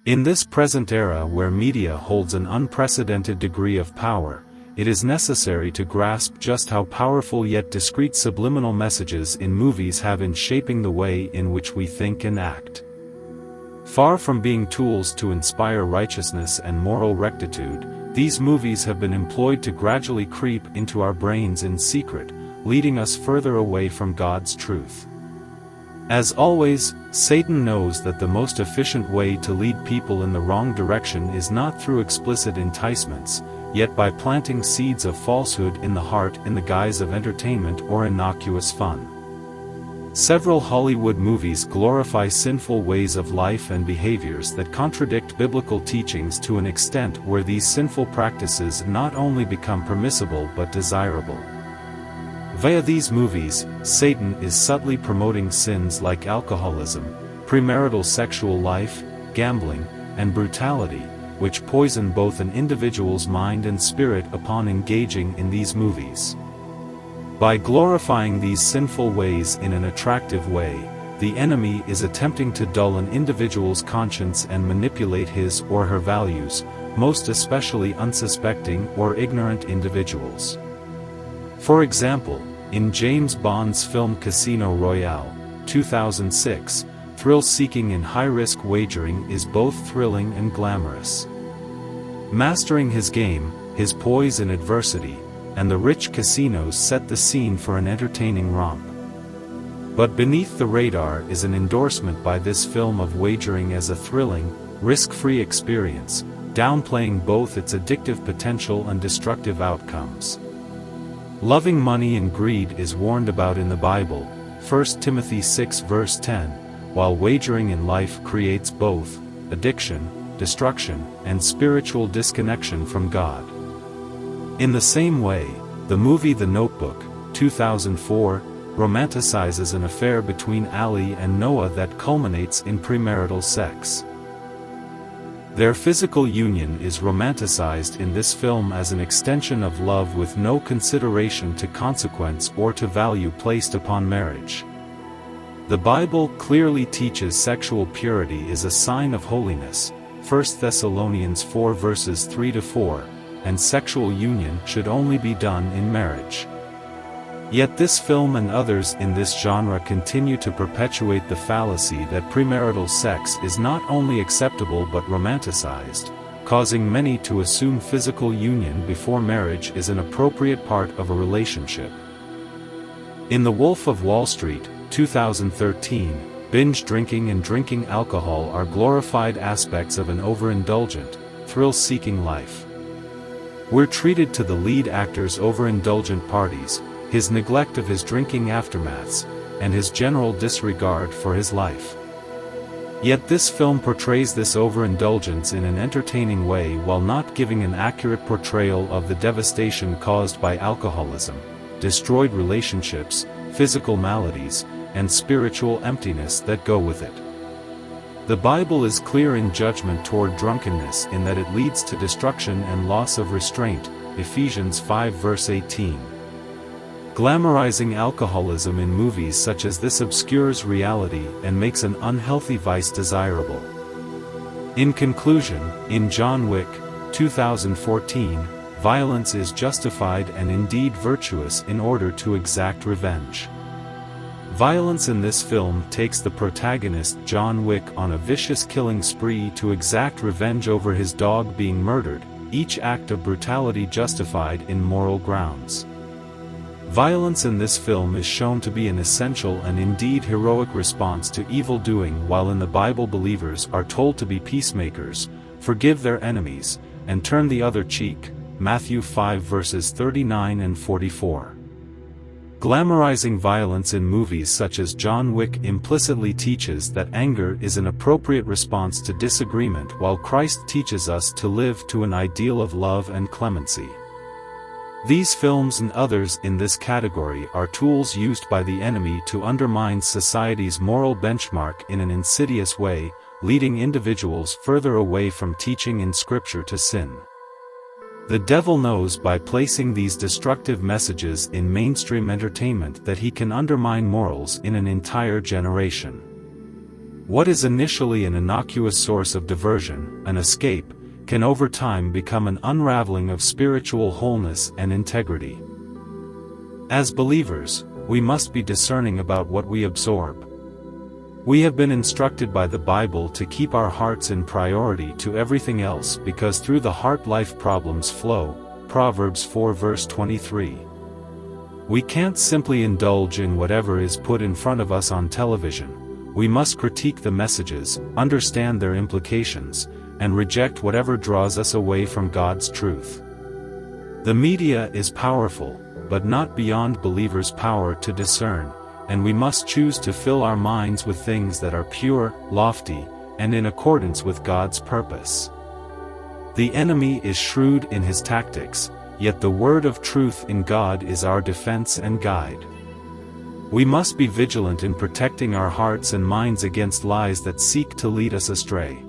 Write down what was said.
In this present era where media holds an unprecedented degree of power, it is necessary to grasp just how powerful yet discreet subliminal messages in movies have in shaping the way in which we think and act. Far from being tools to inspire righteousness and moral rectitude, these movies have been employed to gradually creep into our brains in secret, leading us further away from God's truth. As always, Satan knows that the most efficient way to lead people in the wrong direction is not through explicit enticements, yet by planting seeds of falsehood in the heart in the guise of entertainment or innocuous fun. Several Hollywood movies glorify sinful ways of life and behaviors that contradict biblical teachings to an extent where these sinful practices not only become permissible but desirable. Via these movies, Satan is subtly promoting sins like alcoholism, premarital sexual life, gambling, and brutality, which poison both an individual's mind and spirit upon engaging in these movies. By glorifying these sinful ways in an attractive way, the enemy is attempting to dull an individual's conscience and manipulate his or her values, most especially unsuspecting or ignorant individuals. For example, in James Bond's film Casino Royale, 2006, thrill-seeking in high-risk wagering is both thrilling and glamorous. Mastering his game, his poise in adversity, and the rich casinos set the scene for an entertaining romp. But beneath the radar is an endorsement by this film of wagering as a thrilling, risk-free experience, downplaying both its addictive potential and destructive outcomes. Loving money and greed is warned about in the Bible, 1 Timothy 6 verse 10, while wagering in life creates both addiction, destruction, and spiritual disconnection from God. In the same way, the movie The Notebook, 2004, romanticizes an affair between Ali and Noah that culminates in premarital sex. Their physical union is romanticized in this film as an extension of love with no consideration to consequence or to value placed upon marriage. The Bible clearly teaches sexual purity is a sign of holiness, 1 Thessalonians 4 verses 3-4, and sexual union should only be done in marriage. Yet this film and others in this genre continue to perpetuate the fallacy that premarital sex is not only acceptable but romanticized, causing many to assume physical union before marriage is an appropriate part of a relationship. In The Wolf of Wall Street, 2013, binge drinking and drinking alcohol are glorified aspects of an overindulgent, thrill-seeking life. We're treated to the lead actor's overindulgent parties, his neglect of his drinking aftermaths, and his general disregard for his life. Yet this film portrays this overindulgence in an entertaining way while not giving an accurate portrayal of the devastation caused by alcoholism, destroyed relationships, physical maladies, and spiritual emptiness that go with it. The Bible is clear in judgment toward drunkenness in that it leads to destruction and loss of restraint, Ephesians 5 verse 18. Glamorizing alcoholism in movies such as this obscures reality and makes an unhealthy vice desirable. In conclusion, in John Wick, 2014, violence is justified and indeed virtuous in order to exact revenge. Violence in this film takes the protagonist John Wick on a vicious killing spree to exact revenge over his dog being murdered, each act of brutality justified in moral grounds. Violence in this film is shown to be an essential and indeed heroic response to evil doing, while in the Bible believers are told to be peacemakers, forgive their enemies, and turn the other cheek, Matthew 5 verses 39 and 44. Glamorizing violence in movies such as John Wick implicitly teaches that anger is an appropriate response to disagreement, while Christ teaches us to live to an ideal of love and clemency. These films and others in this category are tools used by the enemy to undermine society's moral benchmark in an insidious way, leading individuals further away from teaching in Scripture to sin. The devil knows by placing these destructive messages in mainstream entertainment that he can undermine morals in an entire generation. What is initially an innocuous source of diversion, an escape, can over time become an unraveling of spiritual wholeness and integrity. As believers, we must be discerning about what we absorb. We have been instructed by the Bible to keep our hearts in priority to everything else because through the heart life problems flow, Proverbs 4 verse 23. We can't simply indulge in whatever is put in front of us on television. We must critique the messages, understand their implications, and reject whatever draws us away from God's truth. The media is powerful, but not beyond believers' power to discern, and we must choose to fill our minds with things that are pure, lofty, and in accordance with God's purpose. The enemy is shrewd in his tactics, yet the word of truth in God is our defense and guide. We must be vigilant in protecting our hearts and minds against lies that seek to lead us astray.